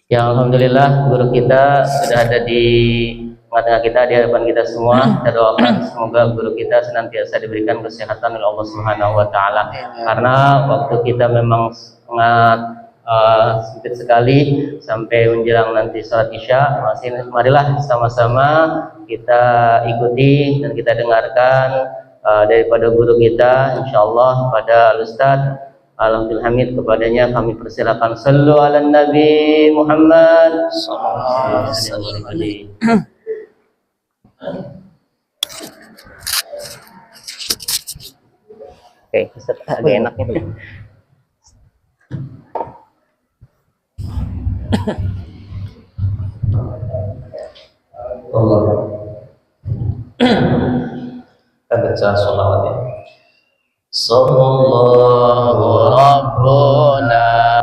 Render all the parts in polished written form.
Ya alhamdulillah guru kita sudah ada di tengah-tengah kita, di hadapan kita semua. Kita doakan semoga guru kita senantiasa diberikan kesehatan oleh Allah Subhanahu wa taala. Karena waktu kita memang sangat sempit sekali sampai menjelang nanti sholat Isya. Marilah sama-sama kita ikuti dan kita dengarkan daripada guru kita, insyaallah pada Al-Ustaz Abdul Hamid. Kepadanya kami persilakan. Sallu ala Nabi Muhammad sallallahu alaihi wasallam. Oke, Ustaz, agak enak ini. Allah. Kita baca sholawat ya. Sallallahu Rabbuna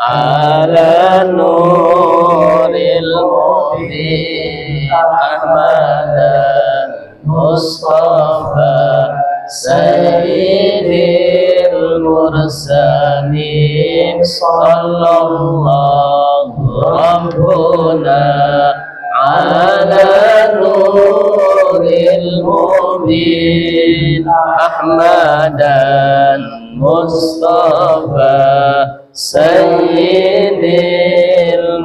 ala nuril mubin Ahmadan Mustafa Sayyidil Mursalin. Sallallahu Rabbuna ala nuril mubin Ahmadan Mustafa Sayyidil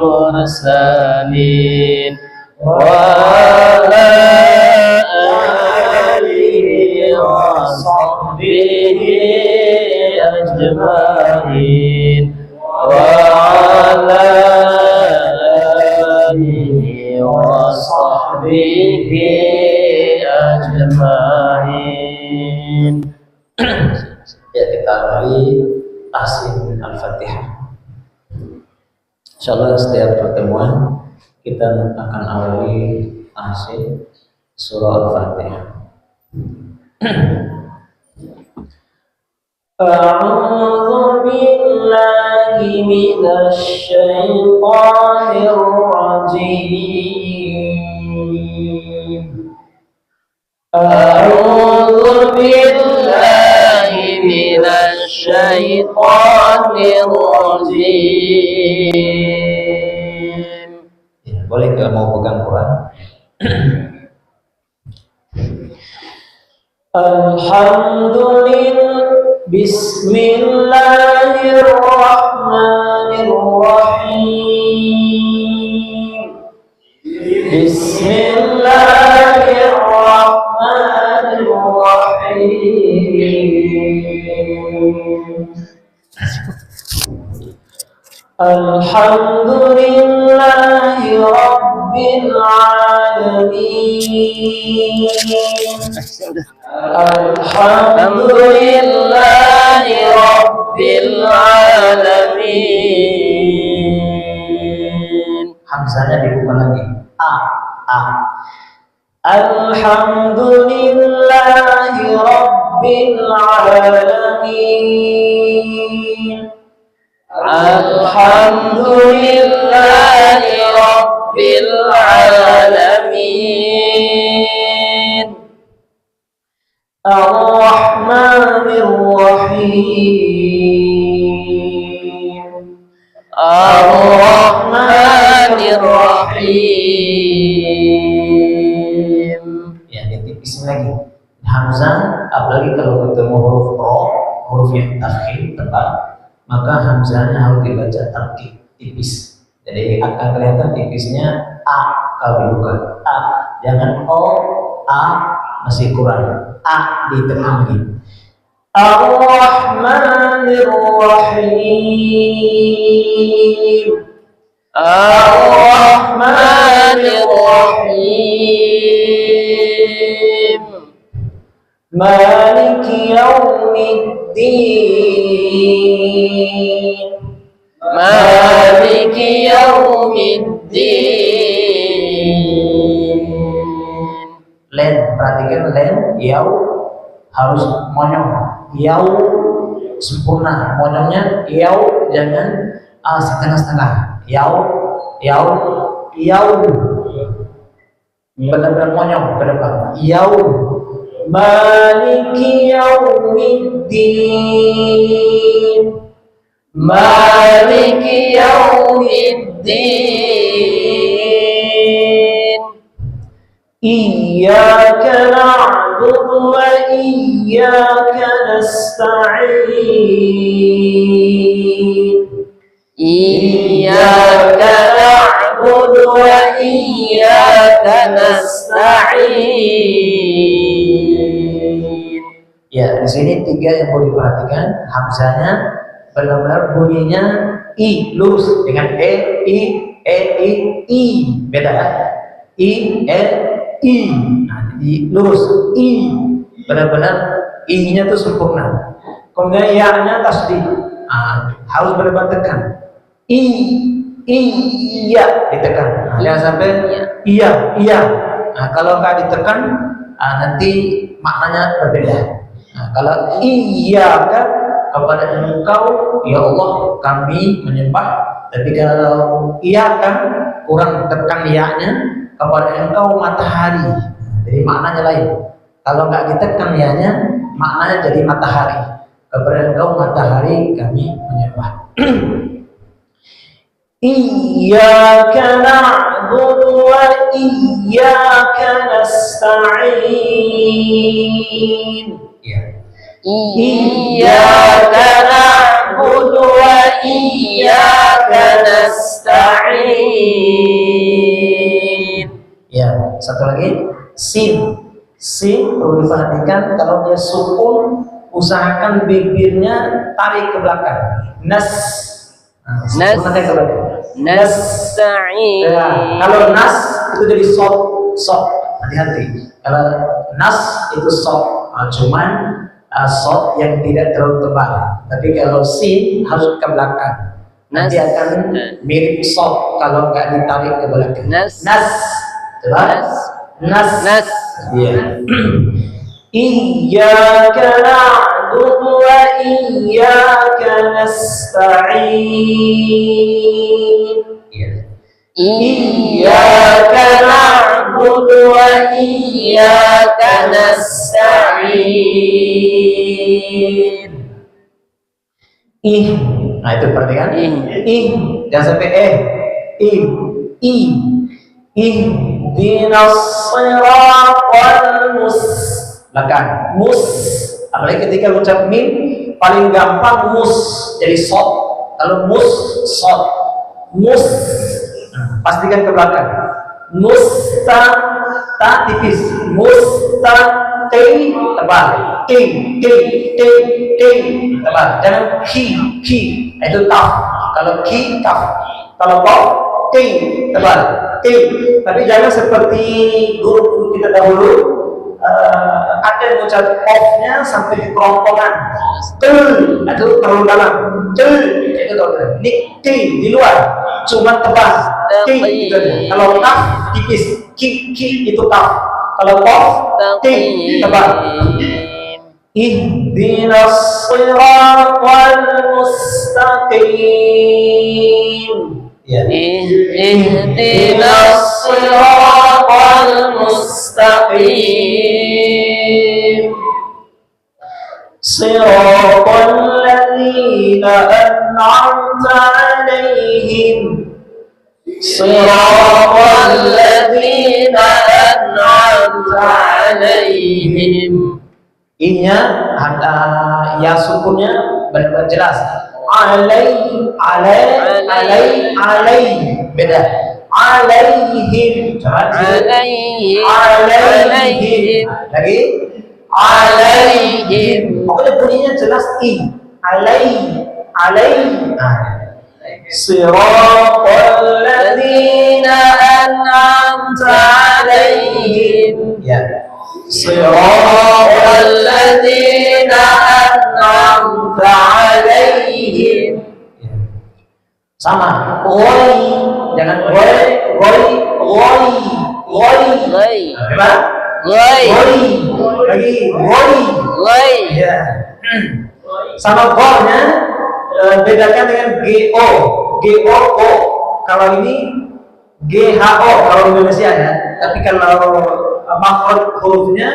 Mursalin wa ala alihi wa sahbihi ajma'in wa ala alihi wa sahbihi ajma'in. Ya, kita awali tahsin Al-Fatihah. Insyaallah setiap pertemuan kita akan awali tahsin surah Al-Fatihah. A'udzu billahi minasy syaithanir rajim. A'udzu billahi minasy syaitanir rajim. Ya, boleh kalau mau pegang Quran. Alhamdulillah, bismillahirrahmanirrahim. Bismillahirrahmanirrahim. Alhamdulillahi Rabbil Alamin. Alhamdulillahi Rabbil Alamin. Hamzahnya dibuka lagi. A. Alhamdulillahi Rabbil Alamin. Alhamdulillahi Rabbil Alamin. Ar-Rahmanir Rahim. Ar-Rahmanir Rahim. Ya, ditipisin lagi. Hamzah, apalagi kalau ketemu huruf ro, huruf yang tafkhim tebal, maka hamzahnya harus dibaca tarkib tipis. Jadi akan kelihatan tipisnya a kalau dibuka. A, jangan o, a masih kurang. A di tengah lagi. Ar-Rahmanir Rahim. Ar-Rahmanir Rahim. Maliki yaumiddin. Maliki yaumiddin. Len, perhatikan len, yau harus monyong. Yau sempurna, monyongnya yau jangan setengah-setengah. Yau, benar-benar monyong ke depan. Yau. Maliki yaumiddin. مالك يوم الدين إياك نعبد وإياك نستعين إياك نعبد وإياك نستعين. Ya, di sini tiga yang perlu diperhatikan. Hamzahnya benar-benar bunyinya i, lurus dengan i, beda ya. I, nah, jadi lurus i, benar-benar i-nya tuh sempurna. Kemudian ya-nya tasdid, harus benar-benar tekan. Iya ditekan. Nah, jangan sampai iya. Nah, kalau nggak ditekan, nanti maknanya berbeda. Nah, kalau iya kan kepada engkau ya Allah kami menyembah, tapi kalau iya kan kurang tekan iya-nya kepada engkau matahari, jadi maknanya lain. Kalau nggak ditekan iya-nya, maknanya jadi matahari. Kepada engkau matahari kami menyembah. Iyyaka na'budu wa iyyaka nasta'in. Iyyaka na'budu wa iyyaka nasta'in. Ya, satu lagi sin. Sin perlu diperhatikan, kalau dia sukun usahakan bibirnya tarik ke belakang. Nas. Sempurna tarik ke belakang. Nasta'in. Ya, kalau nas itu jadi sok. Hati-hati. Kalau nas itu sok, cuman sok yang tidak terlalu tebal. Tapi kalau sin harus ke belakang. Nanti akan mirip sok kalau nggak ditarik ke belakang. Nas. Coba. Nas. Iya. Iyyaka na'budu wa iyyaka nasta'in. Iyyaka na'budu wa iyyaka nasta'in. Nah itu perhatikan. Jangan sampai ihdinas siratal belakang mus, apalagi ketika ucap mim paling gampang mus jadi sod. Kalau mus pastikan ke belakang. Ta tipis, tebal, tebal. Jangan ki, itu kaf. Kalau ki kaf, kalau kaf tebal. Tapi jangan seperti guru kita dahulu. Ada yang ucap off-nya sampai di kerongkongan, itu terlalu dalam, itu terlalu dalam. Ini di luar, cuma tebas, gitu aja. Kalau kaf tipis, ki itu kaf. Kalau off, tebal. Ihdinas siratal mustaqim. Ihdinas siratal mustaqim. Siratal ladzina an'amta 'alaihim. Siratal ladzina an'amta 'alaihim. Inya ada ya sukunnya benar-benar jelas. Alai beda. Alaihim. Alaihim. Lagi. Alaihim. Pokoknya bunyinya jelas i. Alai. Siratal ladzina an'amta 'alaihim. Ya. Siratal ladzina an'amta 'alaihim. Sama, jangan goi. Lagi goi. Ya. Sama go-nya bedakan dengan go. Kalau ini GHO kalau Indonesia ya. Tapi kalau makhraj hurufnya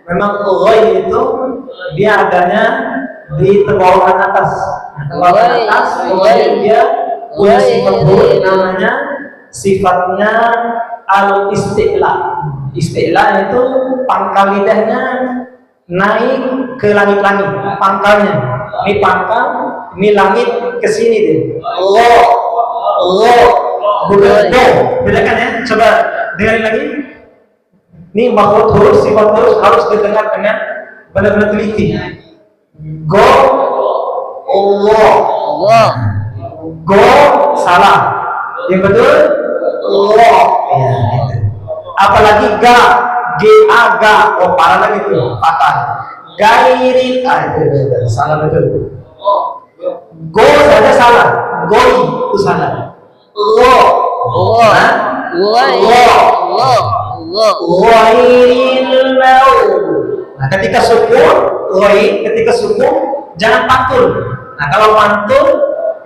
memang goi itu dia adanya di tenggorokan atas. Kalau ke atas, kemudian dia punya sifat huruf namanya sifatnya al-isti'la. Isti'la itu pangkal lidahnya naik ke langit-langit, pangkalnya. Ini pangkal, ini langit ke sini deh. Bukan do. Bedakan ya. Coba dengarin lagi. Ini makhluk huruf, sifat huruf harus didengar dengan benar-benar teliti. Go, Allah. Go, salah. Yang betul, Allah. Ya, gitu. Apalagi ga, G-A, ga. Oh, parah lagi tuh, patah. Gairi, itu salah betul. Go saja salah, goi itu salah. Ghairil maut. Nah, ketika sukun, ketika sukun jangan pantul. Nah, kalau pantul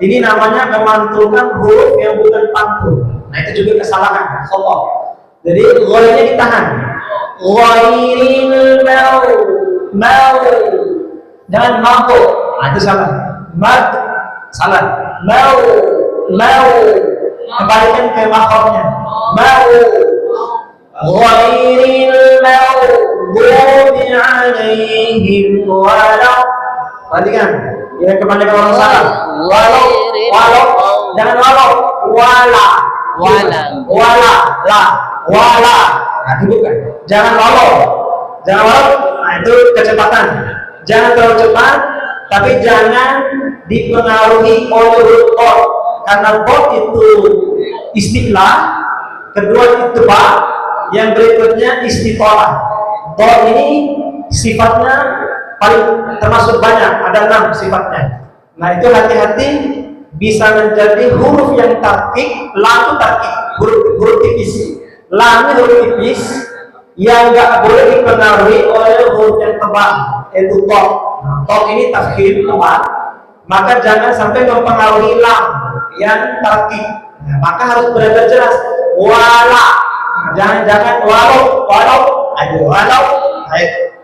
ini namanya memantulkan huruf yang bukan pantul. Nah, itu juga kesalahan, khata. Jadi ghairnya ditahan. Ghairil maut. Jangan maut. Nah, itu salah. Mad salah. Mau kembalikan ke makhrajnya. Mau ghairil maghdubi alaihim wala. Perhatikan, ya kembali ke orang salah. Walau jangan wala. Nah, itu bukan. Jangan walau. Nah, itu kecepatan. Jangan terlalu cepat, tapi jangan dipengaruhi oleh huruf qaf, karena qaf itu istilah, kedua itu ba, yang berikutnya istitolah. Qaf ini sifatnya paling termasuk banyak, ada 6 sifatnya. Nah, itu hati-hati bisa menjadi huruf yang tarkik, lam tarkik, huruf tipis. Lam huruf tipis yang enggak boleh dipengaruhi oleh huruf yang tebal, yaitu qaf. Qaf ini tafkhim tebal, maka jangan sampai mempengaruhi lam yang tarkik. Nah, maka harus benar-benar jelas. Wala, jangan walau.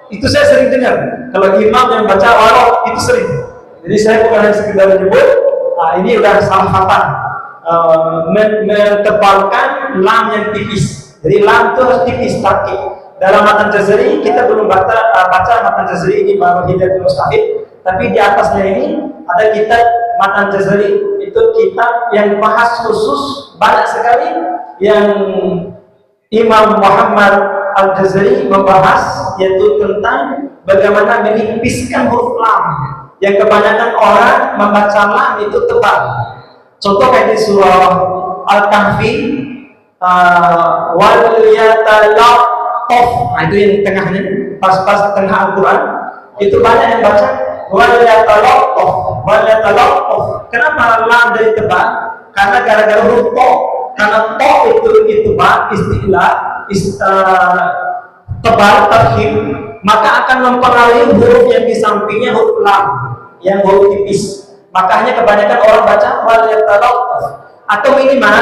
Itu saya sering dengar. Kalau imam yang baca walau itu sering. Jadi saya bukan hanya sekedar menyebut. Ini udah salah fatal. Mentebalkan lam yang tipis. Jadi lam itu harus tipis, tarkik. Dalam matan jazari kita belum baca matan jazari ini baru Hidayatul Mustafid. Tapi di atasnya ini ada kitab matan jazari, itu kitab yang bahas khusus banyak sekali yang Imam Muhammad Al-Jazari membahas, yaitu tentang bagaimana menipiskan huruf lam yang kebanyakan orang membaca lam itu tebal. Contoh kayak di surah Al-Kahfi, wal yatalaqqaf, itu yang tengahnya, pas tengah Al-Quran itu banyak yang baca wal yatalaqqaf. Kenapa lam dari tebal? Karena gara-gara huruf to. Karena to itu ba, istilah tebal, tarhim, maka akan mempengaruhi huruf yang di sampingnya huruf lam yang huruf tipis. Makanya kebanyakan orang baca wal yatalaqqaf, atau minimal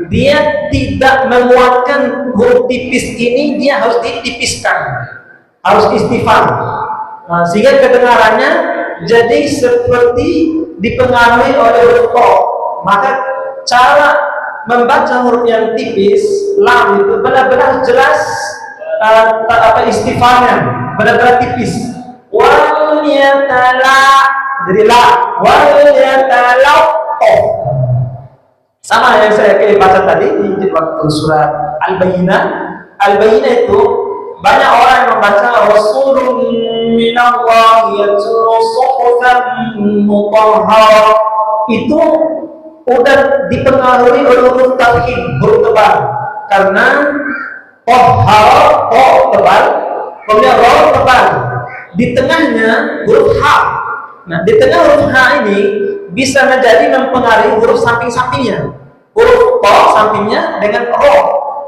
dia tidak menguatkan huruf tipis ini, dia harus ditipiskan, harus istifham. Nah, sehingga kedengarannya jadi seperti dipengaruhi oleh huruf to. Maka cara membaca huruf yang tipis lam itu benar-benar jelas, istifhamnya benar-benar tipis. Wal yatala, jadi la, wal yatalaqqaf. Sama yang saya baca tadi di waktu surat Al-Bayyinah. Al-Bayyinah itu banyak orang yang membaca rasulun minallahi yatlu suhufan mutahhar, itu udah dipengaruhi oleh huruf tafkhim, huruf tebal. Karena tohhar tebal, kemudian ro tebal, di tengahnya huruf h. Nah, di tengah huruf h ini bisa menjadi mempengaruhi huruf samping-sampingnya. Huruf to sampingnya dengan ro,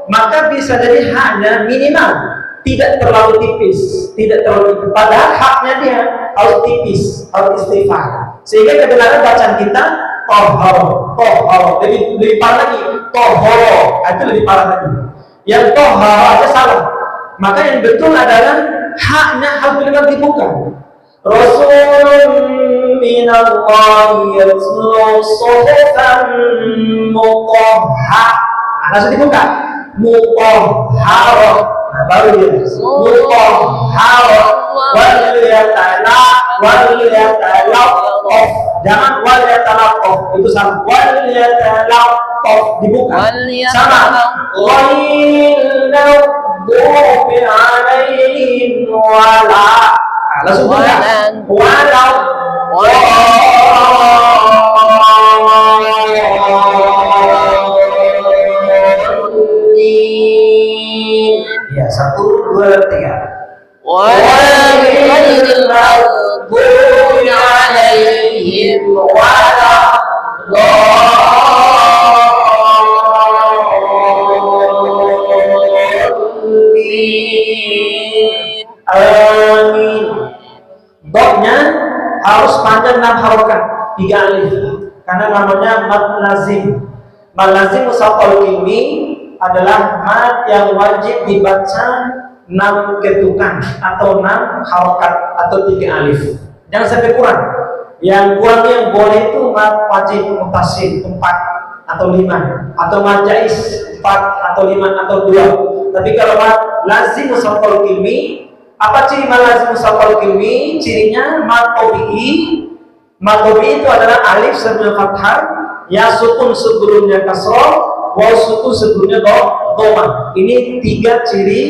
maka bisa jadi h-nya minimal, tidak terlalu tipis, padahal haknya dia harus tipis, harus istifham, sehingga kebenaran bacaan kita tohhar, lebih parah lagi, tohhar, itu lebih parah lagi. Yang tohhar aja salah, maka yang betul adalah haknya harus benar dibuka. Rasulun min minallahi yatlu suhufan mutahhar. Langsung dibuka. Mutahhar. Nah, baru dia. Mutahhar. Wal yatalaqaf. Jangan wal yatalaqaf. Itu sama. Wal yatalaqaf dibuka. Sama. Ghairil maghdubi 'alaihim wala. Langsung buka. Walau ya, 1, 2, 3. Ghairil maghdubi 'alaihim waladdallin. Amin. Doknya harus panjang 6 harokat 3 alif karena namanya mad lazim. Mad lazim musaqqal kimi adalah mad yang wajib dibaca 6 ketukan atau 6 harokat atau 3 alif. Jangan sampai kurang. Yang kurang yang boleh itu mad wajib mutasil 4 atau 5 atau mad jaiz 4 atau 5 atau 2. Tapi kalau mad lazim musaqqal kimi, apa ciri mad lazim musaqqal kimi? Cirinya mad tabi'i. Mad tabi'i itu adalah alif sebelumnya fathah, ya sukun sebelumnya kasrah, waw sukun sebelumnya dhamma. Ini 3 ciri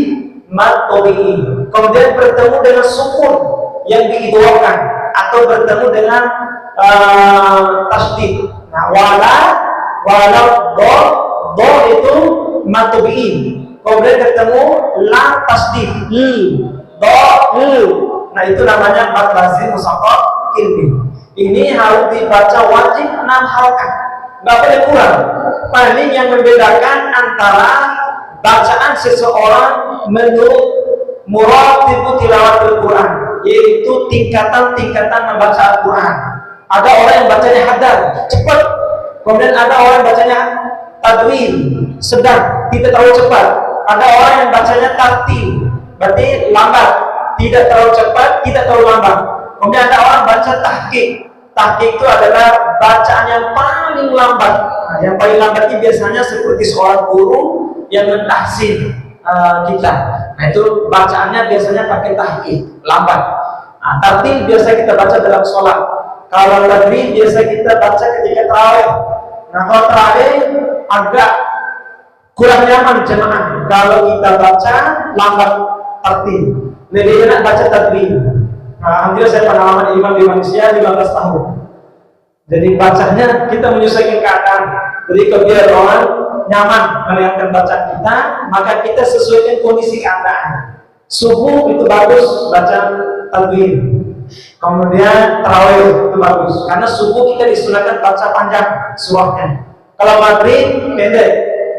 mad tabi'i. Kemudian bertemu dengan sukun yang diidghamkan atau bertemu dengan tasydid. Nah, do itu mad tabi'i. Kemudian ketemu lam tasydid, nah itu namanya mad lazim musaqqal kimi. Ini harus dibaca wajib 6 harokat, nggak boleh kurang. Paling yang membedakan antara bacaan seseorang menurut murattibu tilawatul Quran, yaitu tingkatan-tingkatan membaca Al-Quran. Ada orang yang bacanya hadar, cepat. Kemudian ada orang yang bacanya tadwil, sedang, tidak terlalu cepat. Ada orang yang bacanya tartil, berarti lambat, tidak terlalu cepat, tidak terlalu lambat. Kemudian ada orang baca tahqiq. Tahqiq itu adalah bacaan yang paling lambat. Nah, yang paling lambat ini biasanya seperti seorang guru yang mentahsin kita. Nah, itu bacaannya biasanya pakai tahqiq, lambat. Nah, tartil biasa kita baca dalam sholat. Kalau tadwil biasa kita baca ketika tarawih. Nah, kalau tarawih agak kurang nyaman jemaah kalau kita baca lambat tartil. Lebih enak baca tadwil. Nah, alhamdulillah saya pengalaman imam di manusia 15 tahun. Jadi bacanya kita menyesuaikan keadaan. Jadi biar orang nyaman melihatkan bacaan kita, maka kita sesuaikan kondisi keadaan. Subuh itu bagus baca tadwil. Kemudian tarawih itu bagus karena subuh kita disunahkan baca panjang surahnya. Kalau maghrib pendek,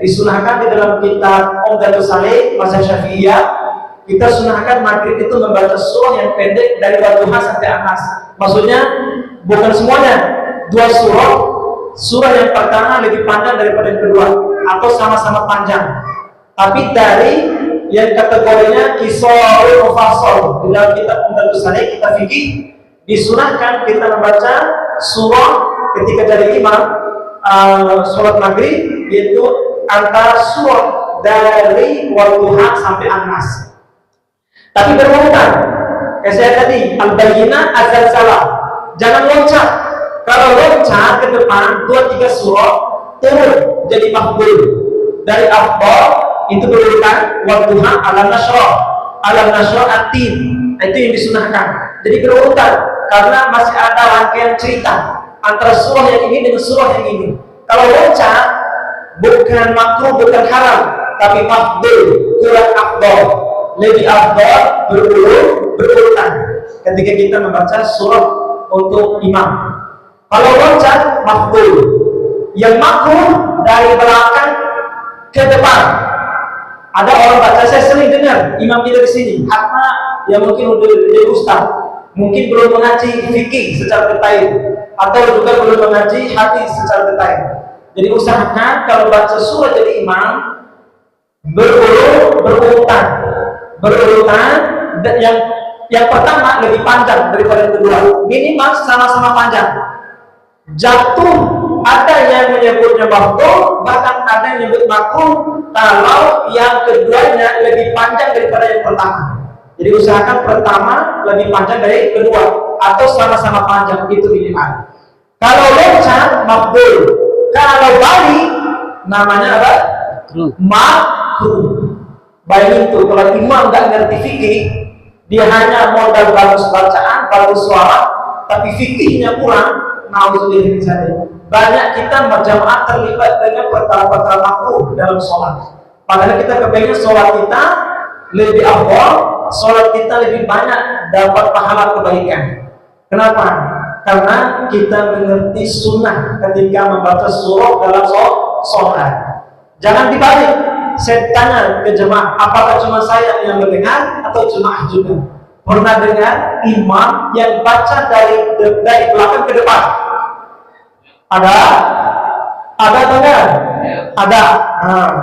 disunahkan di dalam kitab Umdatus Shalih mazhab Syafi'iyah. Kita sunahkan maghrib itu membaca surah yang pendek dari Wadduha sampai An-Nas. Maksudnya bukan semuanya, 2 surah yang pertama lebih panjang daripada yang kedua atau sama-sama panjang. Tapi dari yang kategorinya qisarul mufassal di dalam kitab Umdatus Shalih kita fikih, disunahkan kita membaca surah ketika dari imam sholat maghrib, yaitu antara surah dari Wadduha sampai An-Nas. Tapi berurutan. Saya tadi Al-Bayyinah, Az-Zalzalah. Jangan loncat. Kalau loncat ke depan 2-3 surah turun jadi maqbul. Dari afdal itu berurutan Wadduha, Alam Nashrah, At-Tin. Itu yang disunahkan. Jadi berurutan karena masih ada rangkaian cerita antara surah yang ini dengan surah yang ini. Kalau loncat bukan makruh, bukan haram, tapi maqbul, kurang afdal. Lebih afdal berurutan ketika kita membaca surah untuk imam. Kalau loncat maqbul. Yang makruh dari belakang ke depan. Ada orang baca, saya sering dengar imam kita di sini, hatta yang mungkin udah jadi ustaz, mungkin belum mengaji fikih secara detail atau juga belum mengaji hadis secara detail. Jadi usahakan kalau baca surah jadi imam berurutan yang yang pertama lebih panjang daripada yang kedua, minimal sama-sama panjang. Jatuh ada yang menyebutnya makruh, bahkan ada yang menyebut makruh kalau yang keduanya lebih panjang daripada yang pertama. Jadi usahakan pertama lebih panjang dari kedua atau sama-sama panjang, itu minimal. Kalau loncat makruh, kalau balik namanya apa? Makruh. Bayangin tuh kalau imam nggak ngerti fikih, dia hanya modal bagus bacaan, bagus suara, tapi fikihnya kurang. Nauzubillah saja. Banyak kita berjamaah terlibat dengan perkara-perkara makruh dalam sholat. Padahal kita kepengen sholat kita lebih afdal, sholat kita lebih banyak dapat pahala kebaikan. Kenapa? Karena kita mengerti sunnah ketika membaca surah dalam sholat. Jangan dibalik. Saya tanya ke jemaah, apakah cuma saya yang mendengar atau jemaah juga? Pernah dengar imam yang baca dari belakang ke depan? Ada atau enggak? Ada.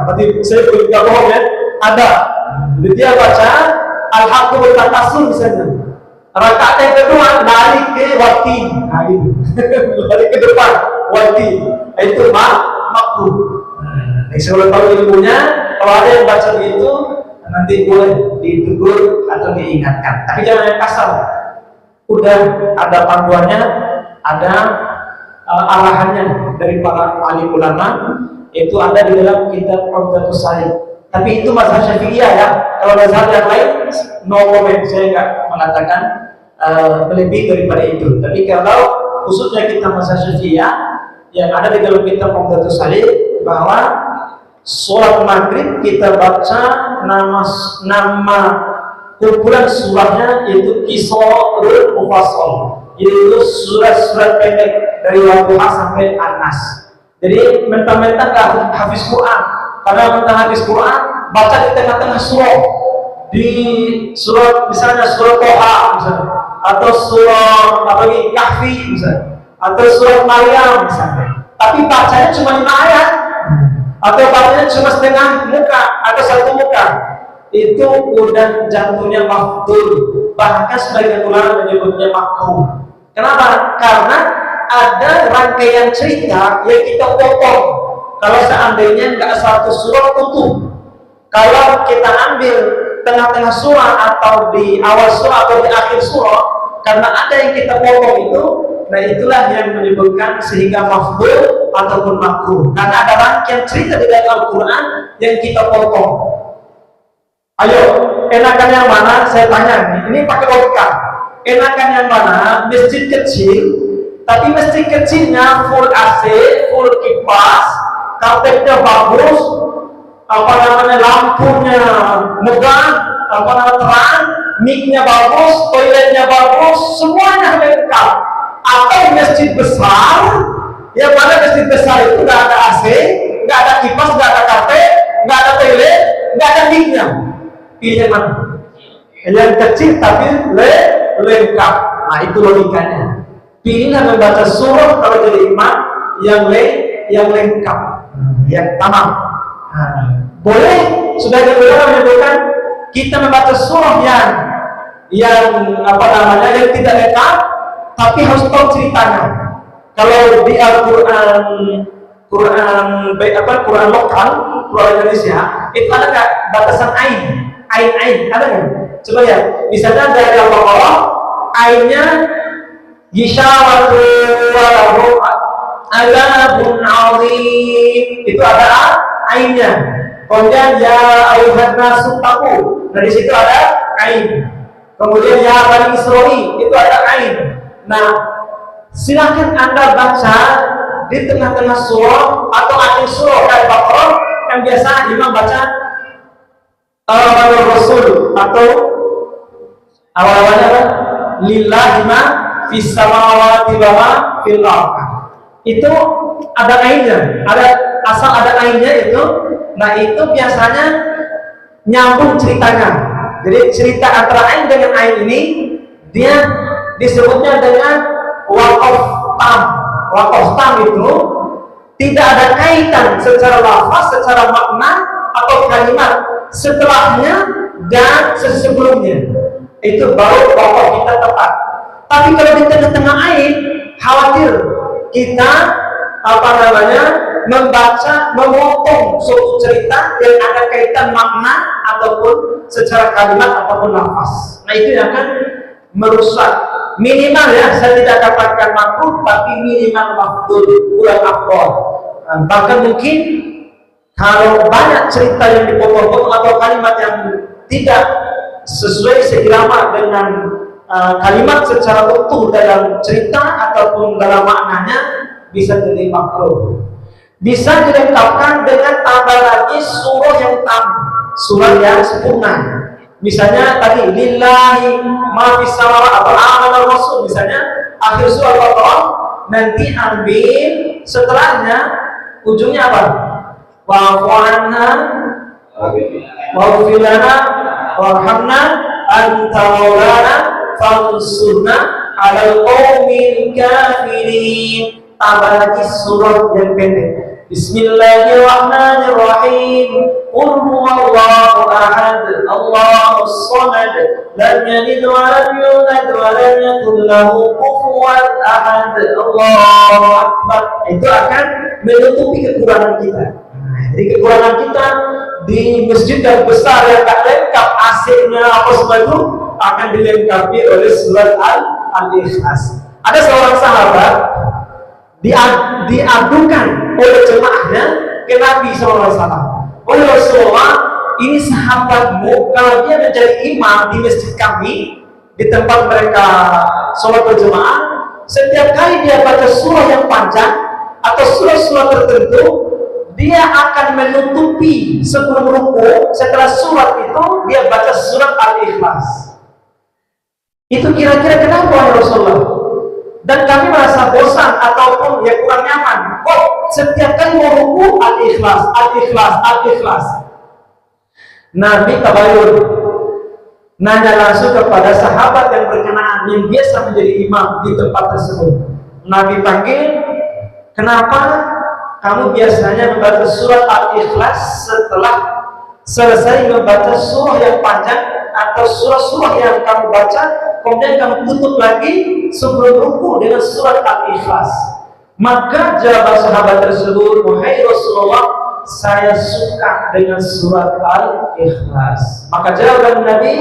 Berarti saya tidak bohong ya. Ada. Jadi dia baca Al-Haqqu bil Takasur misalnya. Rakaat yang kedua lari ke wati. Lari ke depan wati. Itu makruh. Saya boleh tahu ilmunya. Kalau ada yang baca begitu, nanti boleh ditegur atau diingatkan. Tapi jangan yang kasar. Udah ada panduannya, ada arahannya dari para alim ulama, itu ada di dalam kitab Umdatus Shalih. Tapi itu mazhab Syafi'iyah ya. Kalau mazhab yang lain, no comment, saya nggak mengatakan lebih daripada itu. Tapi kalau khususnya kita mazhab Syafi'iyah yang ada di dalam kitab Umdatus Shalih, bahwa sholat maghrib kita baca nama kumpulan surahnya yaitu Qisarul Mufassal, yaitu surat-surat pendek dari Wadduha sampai An-Nas. Jadi mentang-mentang nggak hafiz Quran, karena mentang hafiz Quran baca di tengah-tengah surah, di surat misalnya surat Toha misalnya, atau surat Kahfi misalnya, atau surat Maryam misalnya, tapi bacanya cuma 5 ayat atau bacanya cuma setengah muka atau satu muka, itu udah jatuhnya mafdul, bahkan sebagian ulama menyebutnya makruh. Kenapa? Karena ada rangkaian cerita yang kita potong. Kalau seandainya nggak satu surah utuh, kalau kita ambil tengah-tengah surah atau di awal surah atau di akhir surah, karena ada yang kita potong itu, nah itulah yang menyebutkan sehingga mafdul ataupun makruh. Karena ada rangkaian cerita di dalam Al-Quran yang kita potong. Ayo, enakan yang mana? Saya tanya nih, ini pakai logika. Enakan yang mana? Masjid kecil, tapi masjid kecilnya full AC, full kipas, karpetnya bagus, lampunya megah, terang, mic-nya bagus, toiletnya bagus, semuanya lengkap. Atau masjid besar, yang mana masjid besar itu nggak ada AC, nggak ada kipas, nggak ada karpet, nggak ada toilet, nggak ada mic-nya. Pilih mana? Yang kecil tapi lengkap. Nah itu logikanya. Pilihlah membaca surah kalau jadi imam yang lengkap, yang tamam. Boleh, sudah ada ulama menyebutkan kita membaca surah yang yang tidak lengkap, tapi harus tahu ceritanya. Kalau di Al-Quran, Quran lokal, Quran Indonesia, itu ada nggak batasan ain, ada nggak? Coba ya, misalnya dari Al-Baqarah, ainnya Yishawatu walahu azabun azim, itu ada ainnya. Kemudian ya ayuhan nasu taqu, dari situ ada ain. Kemudian ya Bani Israil, itu ada ain. Nah, silahkan Anda baca di tengah-tengah surah atau akhir surah Al-Baqarah yang biasa imam baca Rasul atau awal-awalnya apa? Lillahi ma fis samawati wa ma fil ardh. Itu ada ainnya, asal ada ainnya itu. Nah, itu biasanya nyambung ceritanya. Jadi cerita antara ain dengan ain ini dia disebutnya dengan waqaf tam. Waqaf tam itu tidak ada kaitan secara lafaz, secara makna atau kalimat setelahnya dan sebelumnya. itu baru pokok kita tepat. Tapi kalau di tengah-tengah air, khawatir kita membaca, memotong suatu cerita yang ada kaitan makna ataupun secara kalimat ataupun lafaz. Nah itu yang akan merusak. Minimal ya, saya tidak katakan makruh, tapi minimal mafdul, kurang afdol. Bahkan mungkin kalau banyak cerita yang dipotong-potong atau kalimat yang tidak sesuai seirama dengan kalimat secara utuh dalam cerita ataupun dalam maknanya, bisa jadi makruh. Bisa dilengkapkan dengan tambah lagi surah yang surah yang sempurna. Misalnya tadi lillahi ma fis samawati atau amanah rasul, misalnya akhir surah Al-Baqarah, nanti ambil setelahnya ujungnya apa? Wa'fu anna waghfir lana warhamna anta maulana fansurna 'alal qaumil kafirin. Tambah lagi surah yang pendek. Bismillahirrahmanirrahim. Qul huwallahu ahad, Allahus samad, lam yalid wa lam yulad wa lam yakul lahu kufuwan ahad. Allahu akbar. Itu akan menutupi kekurangan kita. Jadi kekurangan kita di masjid yang besar yang tak lengkap AC-nya apa semua itu akan dilengkapi oleh surat Al-Ikhlas. Ada seorang sahabat diadukan oleh jemaahnya ke Nabi SAW. Oleh Rasulullah, ini sahabatmu kalau dia menjadi imam di masjid kami, di tempat mereka sholat berjemaah, setiap kali dia baca surah yang panjang atau surah-surah tertentu, dia akan menutupi sebelum ruku. Setelah surat itu dia baca surat Al-Ikhlas. Itu kira-kira kenapa ya Rasulullah? Dan kami merasa bosan ataupun ya kurang nyaman. Kok setiap kali mau ruku Al-Ikhlas, Al-Ikhlas, Al-Ikhlas. Nabi tabayun, nanya langsung kepada sahabat yang berkenaan yang biasa menjadi imam di tempat tersebut. Nabi panggil, kenapa kamu biasanya membaca surat Al-Ikhlas setelah selesai membaca surah yang panjang atau surah-surah yang kamu baca, kemudian kamu tutup lagi sebelum ruku dengan surat Al-Ikhlas? Maka jawaban sahabat tersebut, wahai Rasulullah, saya suka dengan surat Al-Ikhlas. Maka jawaban Nabi,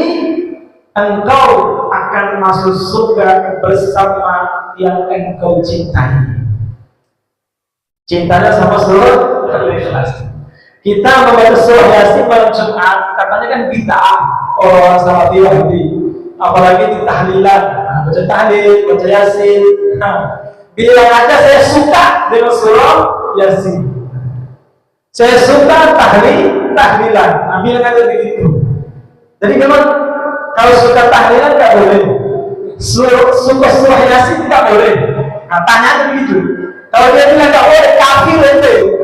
engkau akan masuk surga bersama yang engkau cintai. Cintanya sama surat Al-Ikhlas. Kita membaca surah Yasin malam Jumat, katanya kan bid'ah orang sama Yahudi. Apalagi di tahlilan, baca tahlil, baca Yasin. Bilang aja saya suka dengan surah Yasin. Saya suka tahlilan. Bilang aja begitu. Jadi memang kalau suka tahlilan nggak boleh. Suka surah Yasin nggak boleh. Nah, tanya begitu. Kalau dia bilang nggak boleh, kafir itu.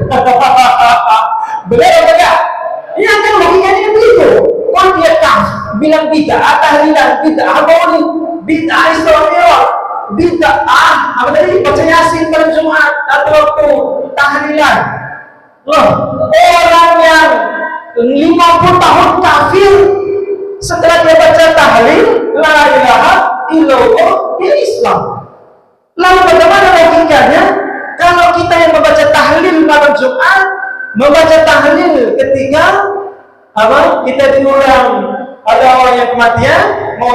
Benar atau enggak? Iya kan logikanya begitu. Kalau dia bilang bid'ah, tahlilan, bid'ah boleh, bid'ah Islamiyah, bid'ah apa tadi baca Yasin pada Jumat atau waktu tahlilan. Loh, orang yang 50 tahun kafir setelah dia baca tahlil, la ilaha illallah, dia Islam. Lalu bagaimana logikanya? Kalau kita yang membaca tahlil malam Jumat, membaca tahlil ketika kita diulang ada orang yang kematian, mau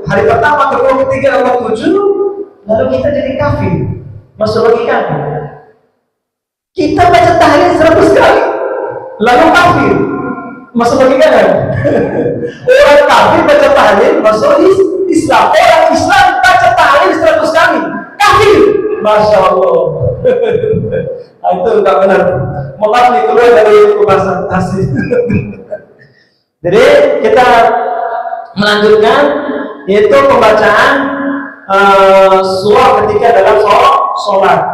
hari pertama, kedua, ketiga, keempat, 7, lalu kita jadi kafir. Masuk logika. Kita baca tahlil 100 kali, lalu kafir. Masuk logika kan? Orang kafir baca tahlil masuk Islam. Orang Islam baca tahlil 100 kali, kafir. Masya Allah. Itu enggak benar. Maaf nih, keluar dari pembahasan tasbih. Jadi kita melanjutkan yaitu pembacaan surah ketika dalam sholat.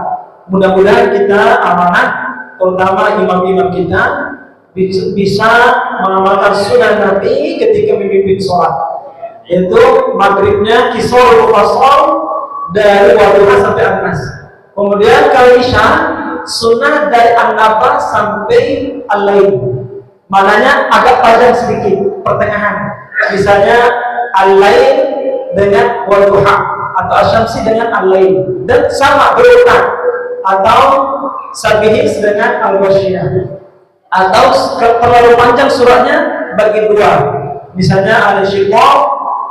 Mudah-mudahan kita amanah, terutama imam-imam kita bisa mengamalkan sunnah Nabi ketika memimpin sholat. Yaitu maghribnya kisor mufassal dari Wadduha sampai An-Nas. Kemudian kalau Isya sunnah dari An-Naba sampai Al-Lail. Maknanya agak panjang sedikit pertengahan. Misalnya al-lail dengan wadduha, atau asyamsi dengan al-lail, dan sama berulang, atau sabihis dengan al-ghasyiyah, atau terlalu panjang suratnya bagi dua, misalnya al-syiqaq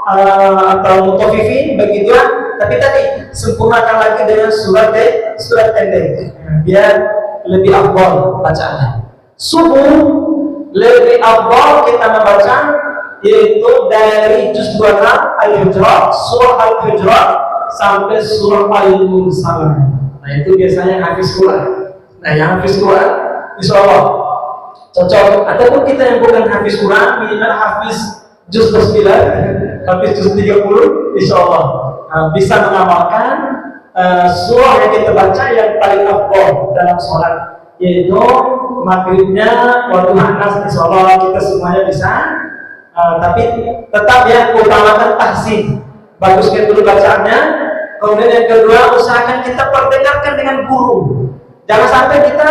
atau mutaffifin bagi dua, tapi tadi sempurnakan lagi dengan surat pendek biar lebih afdal bacaannya. Subuh lebih afdal kita membaca yaitu dari juz 26 Al-Hujurat, surah Al-Hujurat sampai surah Al-Mursalah. Nah itu biasanya hafiz Quran. Nah yang hafiz Quran insyaallah cocok. Ataupun kita yang bukan hafiz Quran, minimal hafiz juz 9, hafiz juz 30, insyaallah bisa mengamalkan surah yang kita baca yang paling afdal dalam sholat, yaitu maghribnya waktu Nas, insyaallah kita semuanya bisa. Tapi tetap ya utamakan tahsin, baguskan dulu bacaannya. Kemudian yang kedua, usahakan kita perdengarkan dengan guru. Jangan sampai kita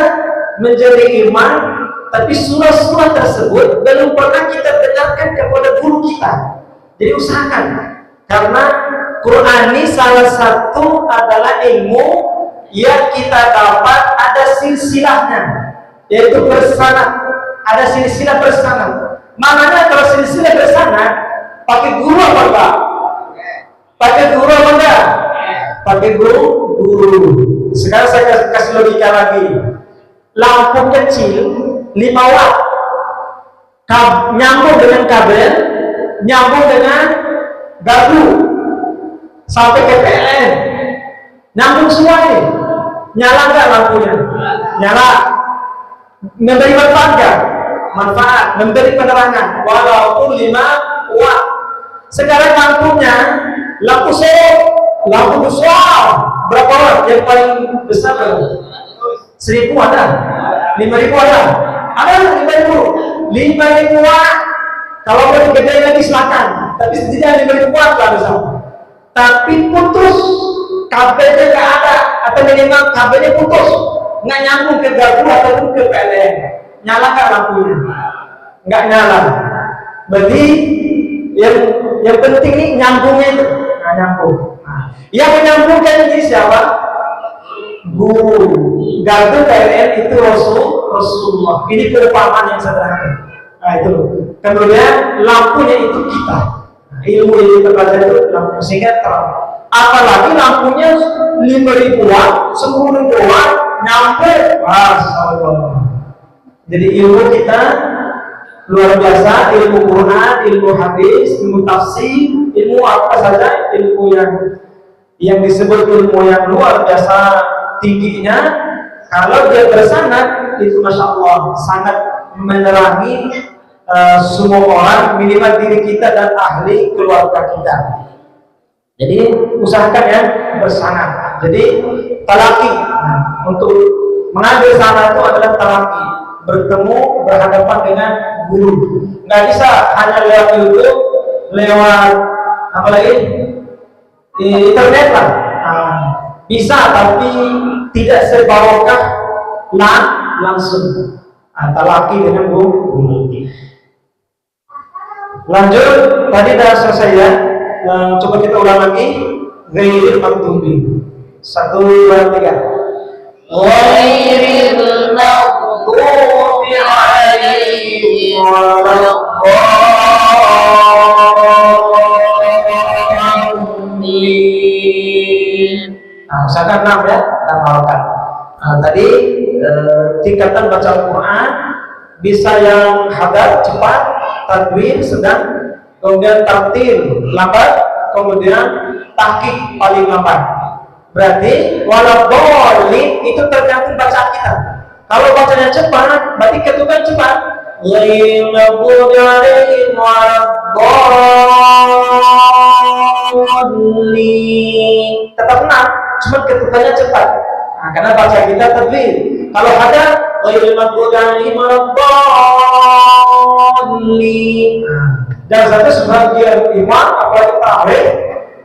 menjadi imam tapi surah-surah tersebut belum pernah kita dengarkan kepada guru kita. Jadi usahakan, karena Quran ini salah satu adalah ilmu yang kita dapat ada silsilahnya, yaitu bersanad. Ada silsilah bersanad. Maknanya kalau silsilah bersanad pakai guru apa enggak? Pakai guru apa enggak? Pakai guru. Sekarang saya kasih logika lagi. Lampu kecil 5 watt nyambung dengan kabel, nyambung dengan gardu sampai ke PLN, nyambung semua ini. Nyala enggak lampunya? Nyala. Memberi manfaat enggak? Manfaat, memberi penerangan walaupun 5 watt. Sekarang lampunya lampu sorot, lampu besar berapa watt? Yang paling besar 1000 ada? 5000 ada? Ada 5000 watt. Kalau mau gede lagi silakan, tapi setidaknya 5000 watt lah besar. Tapi putus, kabelnya nggak ada, atau minimal kabelnya putus, nggak nyambung ke gardu ataupun ke PLN. Nyalakan lampunya? Nggak nyala. Berarti yang penting nih nyambungnya itu. Nah, nyambung. Yang menyambungkan ini siapa? Guru. Gardu PLN itu Rasulullah. Ini perumpamaan yang sederhana. Nah itu. Kemudian lampunya itu kita. Ilmu yang kita belajar itu lampu sehingga terang. Apalagi lampunya 5000 watt, 10.000 watt, nyampe. Masyaallah. Jadi ilmu kita luar biasa, ilmu Quran, ilmu hadis, ilmu tafsir, ilmu apa saja, ilmu yang disebut ilmu yang luar biasa tingginya. Kalau dia bersanad itu masya Allah sangat menerangi semua orang, minimal diri kita dan ahli keluarga kita. Jadi usahakan ya bersanad. Jadi talaki, untuk mengambil sanad itu adalah talaki, bertemu berhadapan dengan guru. Nggak bisa hanya lewat YouTube, lewat apa lagi di internet lah. Bisa tapi tidak sebarokah langsung. Talaki dengan guru. Lanjut, tadi sudah selesai ya. Coba kita ulang lagi. Ghairil maghdubi. 1, 2, 3. Ghairil maghdubi alaihim waladdallin. Nah, usahakan 6 ya, dan halakan. Tadi tingkatan baca Al-Quran bisa yang hadar cepat, tadwin sedang, kemudian tartil lambat, kemudian tahqiq paling lambat. Berarti waladdallin itu tergantung bacaan kita. Kalau bacanya cepat, berarti ketukan cepat. Ghairil maghdubi alaihim waladdallin. Tetap 6, cuma ketukannya cepat. Nah, karena baca kita tadwin. Kalau ada ghairil maghdubi alaihim waladdallin. Jangan sampai sebagian imam apalagi tarawih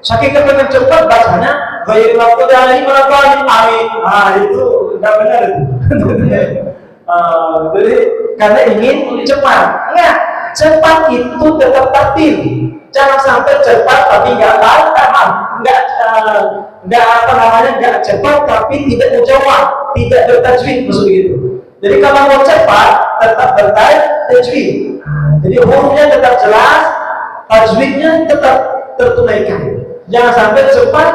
saking kepengen cepat bacanya ghairil maghdubi alaihim waladdallin. Itu enggak benar itu. Jadi karena ingin cepat. Enggak. cepat itu tetap tertib. Jangan sampai cepat tapi nggak nggak cepat tapi tidak menjawab, tidak bertajwid, maksud gitu. Jadi kalau mau cepat tetap bertajwid. Jadi hurufnya tetap jelas, tajwidnya tetap tertunaikan. Jangan sampai cepat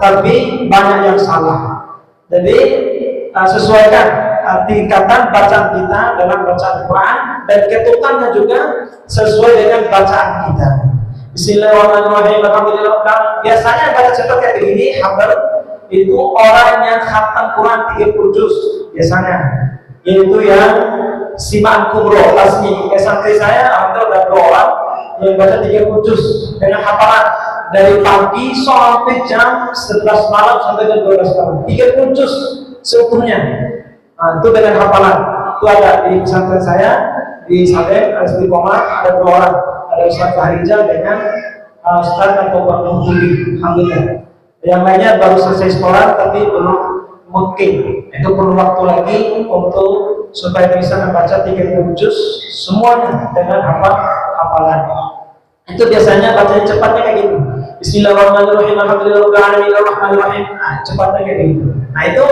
tapi banyak yang salah. Jadi sesuaikan tingkatan bacaan kita dalam bacaan Quran, dan ketukannya juga sesuai dengan bacaan kita. Bismillahirrahmanirrahim. Alhamdulillah. Biasanya baca cepat kayak begini, hafal itu orang yang khatam Quran 30 juz biasanya, yaitu yang simaan kubro asmi. Santri saya alhamdulillah ada 2 orang yang baca 30 juz dengan hafalan dari pagi sampai jam 11 malam sampai jam 12 malam. 30 juz seutuhnya. Itu dengan hafalan. Itu ada di pesantren saya di Sadek, ada di Komar, ada 2 orang. Ada Ustaz Fahrija dengan Ustaz atau Bang Nuhudi, alhamdulillah. Yang lainnya baru selesai sekolah tapi belum mungkin. Itu perlu waktu lagi untuk supaya bisa membaca 30 juz semuanya dengan hafalan. Itu biasanya bacanya cepatnya kayak gitu. Bismillahirrahmanirrahim. Alhamdulillahirrahmanirrahim. Cepatnya kayak gitu. Nah itu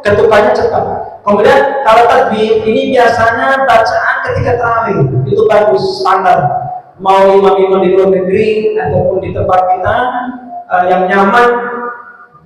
ketukannya cepat. Kemudian kalau tadbir ini biasanya bacaan ketika tarawih itu bagus, standar. Mau imam-imam di luar negeri ataupun di tempat kita yang nyaman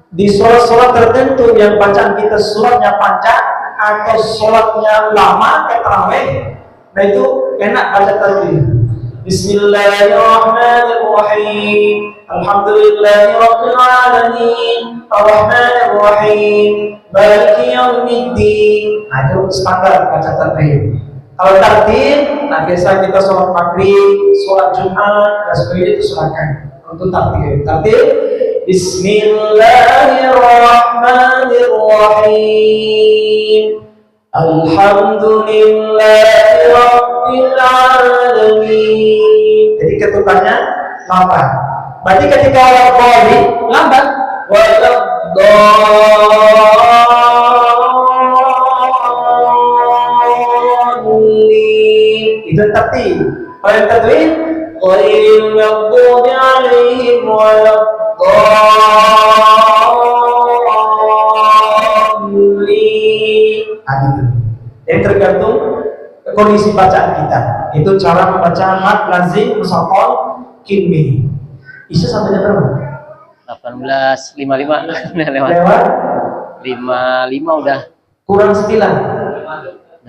di sholat-sholat tertentu yang bacaan kita suratnya panjang atau sholatnya lama kayak tarawih, nah itu enak baca tadbir. Bismillahirrahmanirrahim. Alhamdulillahirabbil alamin. Arrahmanirrahim. Maliki yaumiddin. Nah, itu standar baca tadbir. Kalau takdir, nah biasa kita sholat maghrib, sholat Jumat, dan sebagainya itu silakan untuk takdir. Takdir, Bismillahirrahmanirrahim. Alhamdulillahirabbil alamin. Jadi ketukannya lambat. Berarti ketika orang boleh lambat, itu tertib. Kalau yang tertib, ghairil maghdubi 'alaihim waladdallin. Gitu. Yang tergantung kondisi bacaan kita. Itu cara membaca mad, lazim, mushafal, kinmi. Isu sampai jam berapa? 18.55 lewat. 55 udah. Kurang 9.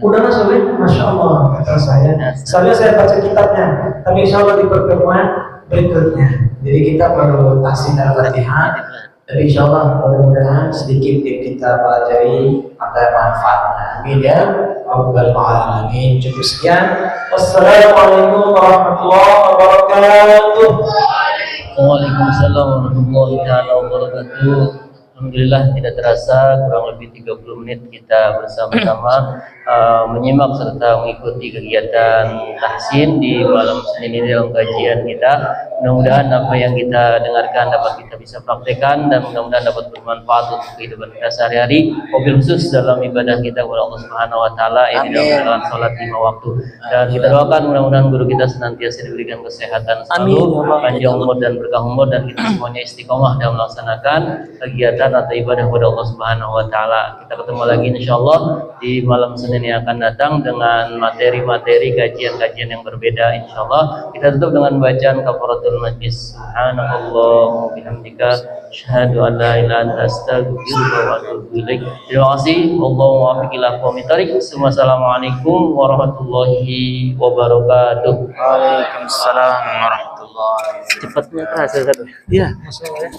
Udah mas Sobi? Masya Allah, kata saya. Soalnya saya baca kitabnya, tapi insya Allah di pertemuan berikutnya. Jadi kita perlu tahsin dan latihan. Tapi insya Allah mudah-mudahan sedikit yang kita pelajari ada manfaatnya. Amin ya Rabbal alamin. Cukup sekian. Wassalamualaikum warahmatullahi wabarakatuh. Waalaikumsalam warahmatullahi wabarakatuh. Alhamdulillah tidak terasa kurang lebih 30 menit kita bersama-sama menyimak serta mengikuti kegiatan tahsin di malam Senin ini dalam kajian kita. Mudah-mudahan apa yang kita dengarkan dapat kita bisa praktekkan dan mudah-mudahan dapat bermanfaat untuk kehidupan kita sehari-hari, wabil khusus dalam ibadah kita kepada Allah Subhanahu wa taala ini dalam salat 5 waktu. Dan kita doakan mudah-mudahan guru kita senantiasa diberikan kesehatan selalu, panjang umur dan berkah umur, dan kita semuanya istiqomah dalam melaksanakan kegiatan atau ibadah kepada Allah Subhanahu wa taala. Kita ketemu lagi insyaallah di malam Senin yang akan datang dengan materi-materi kajian-kajian yang berbeda insyaallah. Kita tutup dengan bacaan kafaratul majlis. Subhanallah bihamdika asyhadu an la ilaha illa anta astaghfiruka wa atubu ilaik. Terima kasih. Allahu muwaffiq ila aqwamit thoriq. Wassalamualaikum warahmatullahi wabarakatuh. Waalaikumsalam warahmatullahi wabarakatuh. Cepatnya terasa. Iya, masalah ya.